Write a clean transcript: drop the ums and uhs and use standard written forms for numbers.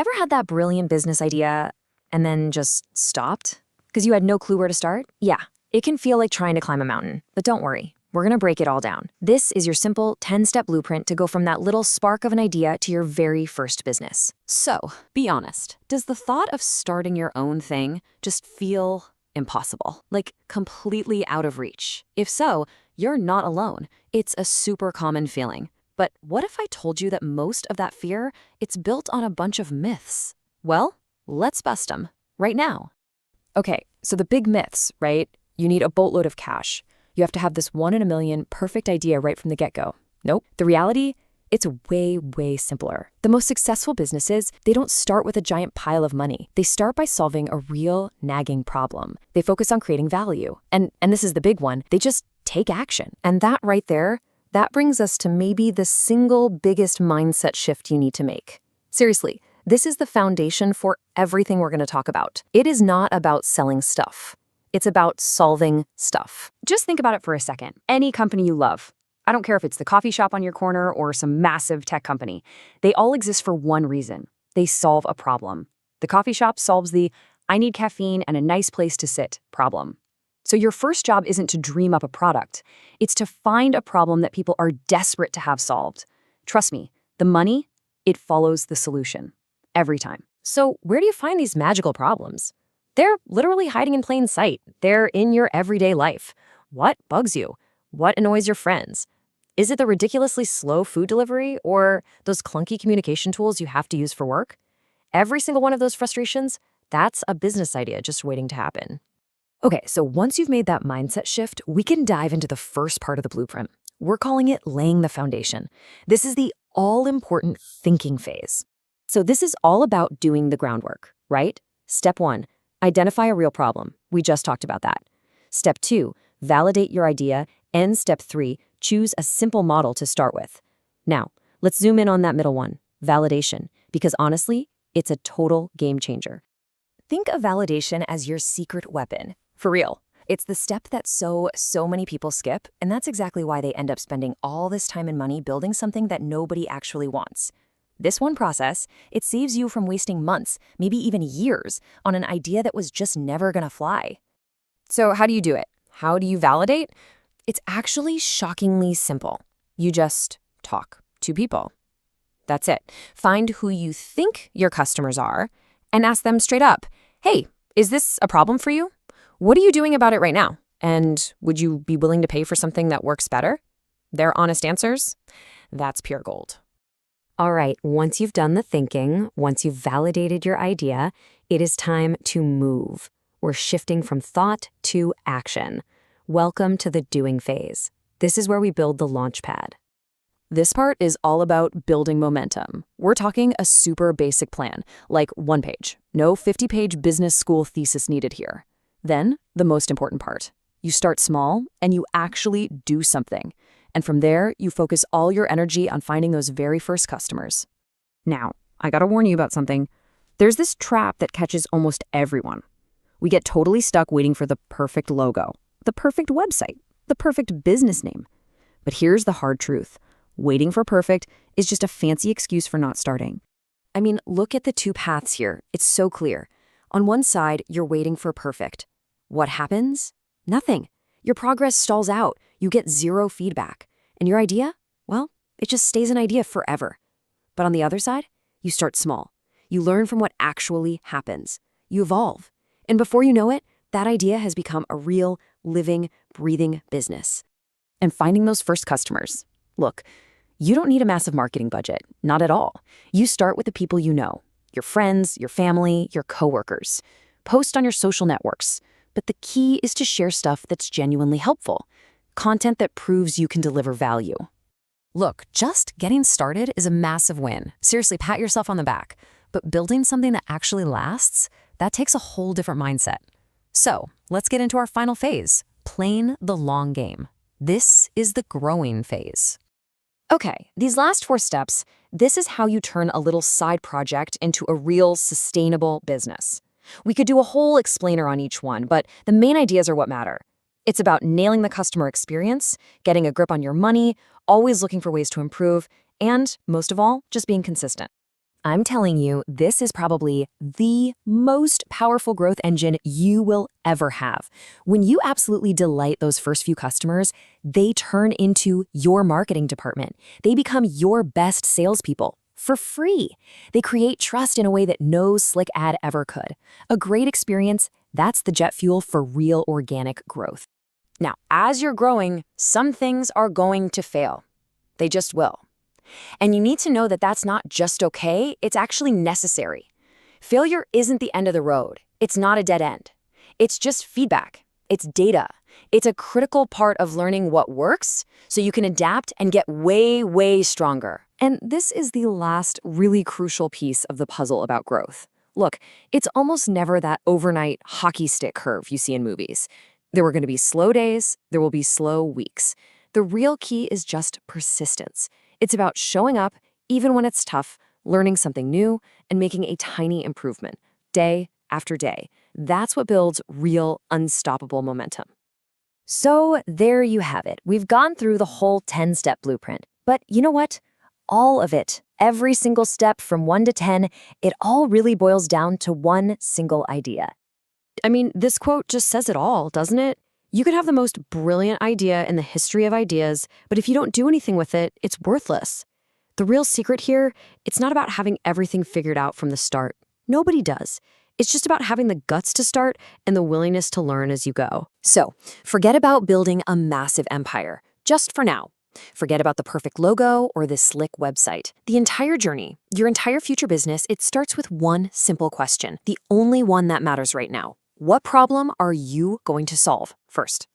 Ever had that brilliant business idea and then just stopped? Because you had no clue where to start? Yeah, it can feel like trying to climb a mountain, but don't worry. We're gonna break it all down. This is your simple 10-step blueprint to go from that little spark of an idea to your very first business. So, be honest. Does the thought of starting your own thing just feel impossible? Like completely out of reach? If so, you're not alone. It's a super common feeling. But what if I told you that most of that fear, it's built on a bunch of myths? Well, let's bust them right now. Okay, so the big myths, right? You need a boatload of cash. You have to have this 1 in a million perfect idea right from the get-go. Nope. The reality, it's way, way simpler. The most successful businesses, they don't start with a giant pile of money. They start by solving a real nagging problem. They focus on creating value. And this is the big one, they just take action. And that right there, that brings us to maybe the single biggest mindset shift you need to make. Seriously, this is the foundation for everything we're going to talk about. It is not about selling stuff. It's about solving stuff. Just think about it for a second. Any company you love, I don't care if it's the coffee shop on your corner or some massive tech company, they all exist for one reason. They solve a problem. The coffee shop solves the I need caffeine and a nice place to sit problem. So your first job isn't to dream up a product. It's to find a problem that people are desperate to have solved. Trust me, the money, it follows the solution. Every time. So where do you find these magical problems? They're literally hiding in plain sight. They're in your everyday life. What bugs you? What annoys your friends? Is it the ridiculously slow food delivery or those clunky communication tools you have to use for work? Every single one of those frustrations, that's a business idea just waiting to happen. Okay, so once you've made that mindset shift, we can dive into the first part of the blueprint. We're calling it laying the foundation. This is the all-important thinking phase. So this is all about doing the groundwork, right? Step 1, identify a real problem. We just talked about that. Step 2, validate your idea. And step 3, choose a simple model to start with. Now, let's zoom in on that middle one, validation, because honestly, it's a total game changer. Think of validation as your secret weapon. For real. It's the step that so many people skip, and that's exactly why they end up spending all this time and money building something that nobody actually wants. This one process, it saves you from wasting months, maybe even years, on an idea that was just never gonna fly. So how do you do it? How do you validate? It's actually shockingly simple. You just talk to people. That's it. Find who you think your customers are and ask them straight up, hey, is this a problem for you? What are you doing about it right now? And would you be willing to pay for something that works better? Their honest answers? That's pure gold. All right, once you've done the thinking, once you've validated your idea, it is time to move. We're shifting from thought to action. Welcome to the doing phase. This is where we build the launch pad. This part is all about building momentum. We're talking a super basic plan, like 1 page. No 50-page business school thesis needed here. Then, the most important part. You start small and you actually do something. And from there, you focus all your energy on finding those very first customers. Now, I gotta warn you about something. There's this trap that catches almost everyone. We get totally stuck waiting for the perfect logo, the perfect website, the perfect business name. But here's the hard truth. Waiting for perfect is just a fancy excuse for not starting. I mean, look at the 2 paths here. It's so clear. On one side, you're waiting for perfect. What happens? Nothing. Your progress stalls out. You get 0 feedback. And your idea? Well, it just stays an idea forever. But on the other side, you start small. You learn from what actually happens. You evolve. And before you know it, that idea has become a real, living, breathing business. And finding those first customers. Look, you don't need a massive marketing budget. Not at all. You start with the people you know. Your friends, your family, your coworkers. Post on your social networks. But the key is to share stuff that's genuinely helpful. Content that proves you can deliver value. Look, just getting started is a massive win. Seriously, pat yourself on the back. But building something that actually lasts, that takes a whole different mindset. So, let's get into our final phase, playing the long game. This is the growing phase. Okay, these last 4 steps, this is how you turn a little side project into a real sustainable business. We could do a whole explainer on each one, but the main ideas are what matter. It's about nailing the customer experience, getting a grip on your money, always looking for ways to improve, and, most of all, just being consistent. I'm telling you, this is probably the most powerful growth engine you will ever have. When you absolutely delight those first few customers, they turn into your marketing department. They become your best salespeople for free. They create trust in a way that no slick ad ever could. A great experience, that's the jet fuel for real organic growth. Now, as you're growing, some things are going to fail. They just will. And you need to know that that's not just okay, it's actually necessary. Failure isn't the end of the road. It's not a dead end. It's just feedback. It's data. It's a critical part of learning what works so you can adapt and get way, way stronger. And this is the last really crucial piece of the puzzle about growth. Look, it's almost never that overnight hockey stick curve you see in movies. There were going to be slow days, there will be slow weeks. The real key is just persistence. It's about showing up, even when it's tough, learning something new, and making a tiny improvement, day after day. That's what builds real, unstoppable momentum. So there you have it. We've gone through the whole 10-step blueprint. But you know what? All of it, every single step from 1 to 10, it all really boils down to one single idea. I mean, this quote just says it all, doesn't it? You could have the most brilliant idea in the history of ideas, but if you don't do anything with it, it's worthless. The real secret here, it's not about having everything figured out from the start. Nobody does. It's just about having the guts to start and the willingness to learn as you go. So, forget about building a massive empire, just for now. Forget about the perfect logo or this slick website. The entire journey, your entire future business, it starts with one simple question, the only one that matters right now. What problem are you going to solve first?